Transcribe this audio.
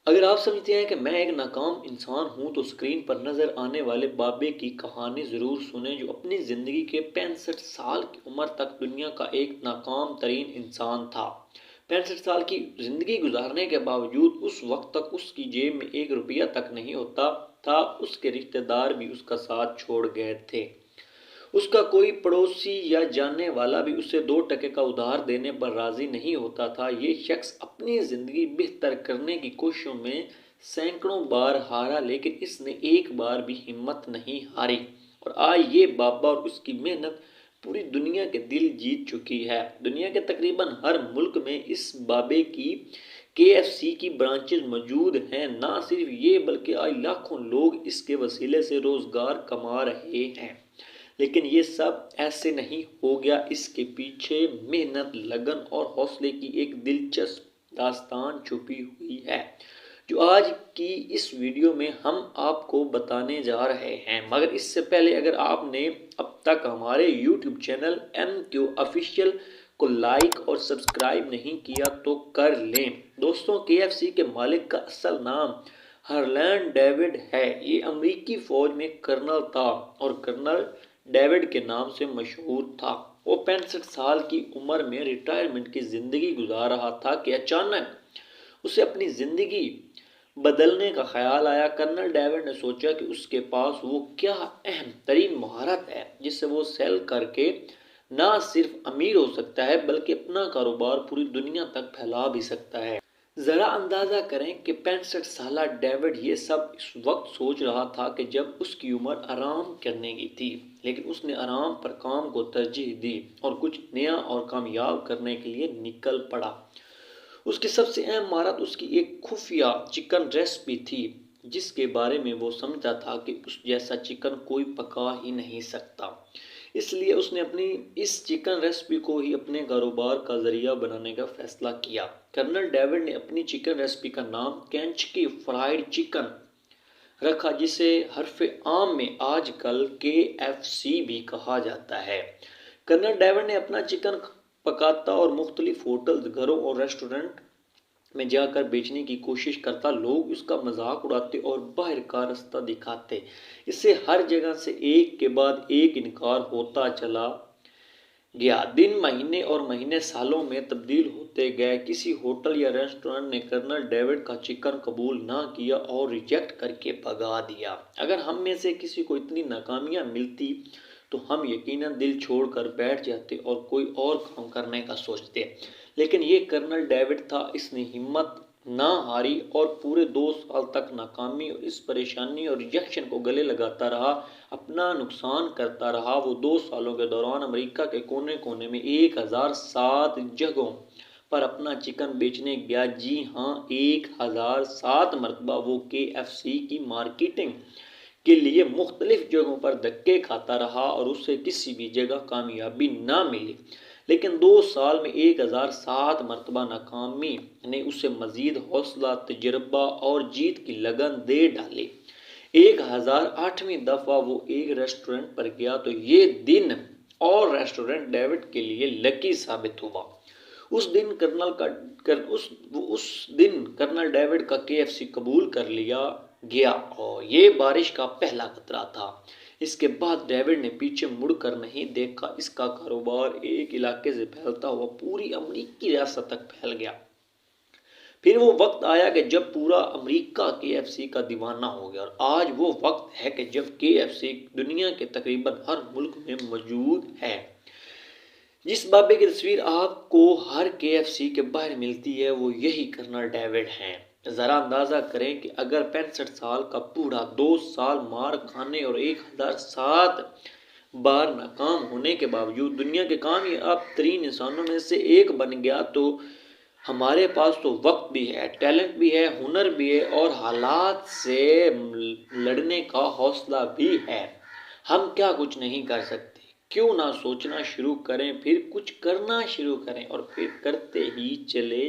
اگر آپ سمجھتے ہیں کہ میں ایک ناکام انسان ہوں تو اسکرین پر نظر آنے والے بابے کی کہانی ضرور سنیں، جو اپنی زندگی کے 65 سال کی عمر تک دنیا کا ایک ناکام ترین انسان تھا۔ 65 سال کی زندگی گزارنے کے باوجود اس وقت تک اس کی جیب میں ایک روپیہ تک نہیں ہوتا تھا۔ اس کے رشتہ دار بھی اس کا ساتھ چھوڑ گئے تھے۔ اس کا کوئی پڑوسی یا جاننے والا بھی اسے 2 ٹکے کا ادھار دینے پر راضی نہیں ہوتا تھا۔ یہ شخص اپنی زندگی بہتر کرنے کی کوششوں میں سینکڑوں بار ہارا، لیکن اس نے ایک بار بھی ہمت نہیں ہاری، اور آج یہ بابا اور اس کی محنت پوری دنیا کے دل جیت چکی ہے۔ دنیا کے تقریباً ہر ملک میں اس بابے کی KFC کی برانچز موجود ہیں۔ نہ صرف یہ بلکہ آج لاکھوں لوگ اس کے وسیلے سے روزگار کما رہے ہیں۔ لیکن یہ سب ایسے نہیں ہو گیا۔ اس کے پیچھے محنت، لگن اور حوصلے کی ایک دلچسپ داستان چھپی ہوئی ہے، جو آج کی اس ویڈیو میں ہم آپ کو بتانے جا رہے ہیں۔ مگر اس سے پہلے اگر آپ نے اب تک ہمارے YouTube چینل MQ آفیشیل کو لائک اور سبسکرائب نہیں کیا تو کر لیں۔ دوستوں، KFC کے مالک کا اصل نام ہرلینڈ ڈیوڈ ہے۔ یہ امریکی فوج میں کرنل تھا اور کرنل ڈیوڈ کے نام سے مشہور تھا۔ وہ 65 سال کی عمر میں ریٹائرمنٹ کی زندگی گزار رہا تھا کہ اچانک اسے اپنی زندگی بدلنے کا خیال آیا۔ کرنل ڈیوڈ نے سوچا کہ اس کے پاس وہ کیا اہم ترین مہارت ہے جس سے وہ سیل کر کے نہ صرف امیر ہو سکتا ہے بلکہ اپنا کاروبار پوری دنیا تک پھیلا بھی سکتا ہے۔ ذرا اندازہ کریں کہ 65 سالہ ڈیوڈ یہ سب اس وقت سوچ رہا تھا کہ جب اس کی عمر آرام کرنے کی تھی، لیکن اس نے آرام پر کام کو ترجیح دی اور کچھ نیا اور کامیاب کرنے کے لیے نکل پڑا۔ اس کی سب سے اہم مہارت اس کی ایک خفیہ چکن ریسپی تھی، جس کے بارے میں وہ سمجھتا تھا کہ اس جیسا چکن کوئی پکا ہی نہیں سکتا۔ اس لیے اس نے اپنی اس چکن ریسپی کو ہی اپنے کاروبار کا ذریعہ بنانے کا فیصلہ کیا۔ کرنل ڈیوڈ نے اپنی چکن ریسپی کا نام کینٹکی فرائیڈ چکن رکھا، جسے حرف عام میں آج کل KFC بھی کہا جاتا ہے۔ کرنل ڈیوڈ نے اپنا چکن پکاتا اور مختلف ہوٹلز، گھروں اور ریسٹورنٹ میں جا کر بیچنے کی کوشش کرتا۔ لوگ اس کا مذاق اڑاتے اور باہر کا راستہ دکھاتے۔ اس سے ہر جگہ سے ایک کے بعد ایک انکار ہوتا چلا گیا۔ دن مہینے اور مہینے سالوں میں تبدیل ہوتے گئے۔ کسی ہوٹل یا ریسٹورنٹ نے کرنل ڈیوڈ کا چکن قبول نہ کیا اور ریجیکٹ کر کے بھگا دیا۔ اگر ہم میں سے کسی کو اتنی ناکامیاں ملتی تو ہم یقیناً دل چھوڑ کر بیٹھ جاتے اور کوئی اور کام کرنے کا سوچتے، لیکن یہ کرنل ڈیوڈ تھا۔ اس نے ہمت نہ ہاری اور پورے 2 سال تک ناکامی اور اس پریشانی اور ریجیکشن کو گلے لگاتا رہا، اپنا نقصان کرتا رہا۔ وہ 2 سالوں کے دوران امریکہ کے کونے کونے میں 1007 جگہوں پر اپنا چکن بیچنے گیا۔ جی ہاں، 1007 مرتبہ وہ KFC کی مارکیٹنگ کے لیے مختلف جگہوں پر دھکے کھاتا رہا اور اسے کسی بھی جگہ کامیابی نہ ملی۔ لیکن 2 سال میں 1007 مرتبہ ناکامی نے اسے مزید حوصلہ، تجربہ اور جیت کی لگن دے ڈالی۔ 1008ویں دفعہ وہ ایک ریسٹورنٹ پر گیا تو یہ دن اور ریسٹورنٹ ڈیوڈ کے لیے لکی ثابت ہوا۔ اس دن کرنل ڈیوڈ کا KFC قبول کر لیا گیا اور یہ بارش کا پہلا قطرہ تھا۔ اس کے بعد ڈیوڈ نے پیچھے مڑ کر نہیں دیکھا۔ اس کا کاروبار ایک علاقے سے پھیلتا ہوا پوری امریکی ریاست تک پھیل گیا۔ پھر وہ وقت آیا کہ جب پورا امریکہ KFC کا دیوانہ ہو گیا، اور آج وہ وقت ہے کہ جب KFC دنیا کے تقریباً ہر ملک میں موجود ہے۔ جس بابے کی تصویر آپ کو ہر KFC کے باہر ملتی ہے، وہ یہی کرنل ڈیوڈ ہیں۔ ذرا اندازہ کریں کہ اگر 65 سال کا بوڑھا 2 سال مار کھانے اور 1007 بار ناکام ہونے کے باوجود دنیا کے کامیاب ترین انسانوں میں سے ایک بن گیا، تو ہمارے پاس تو وقت بھی ہے، ٹیلنٹ بھی ہے، ہنر بھی ہے اور حالات سے لڑنے کا حوصلہ بھی ہے۔ ہم کیا کچھ نہیں کر سکتے؟ کیوں نہ سوچنا شروع کریں، پھر کچھ کرنا شروع کریں اور پھر کرتے ہی چلے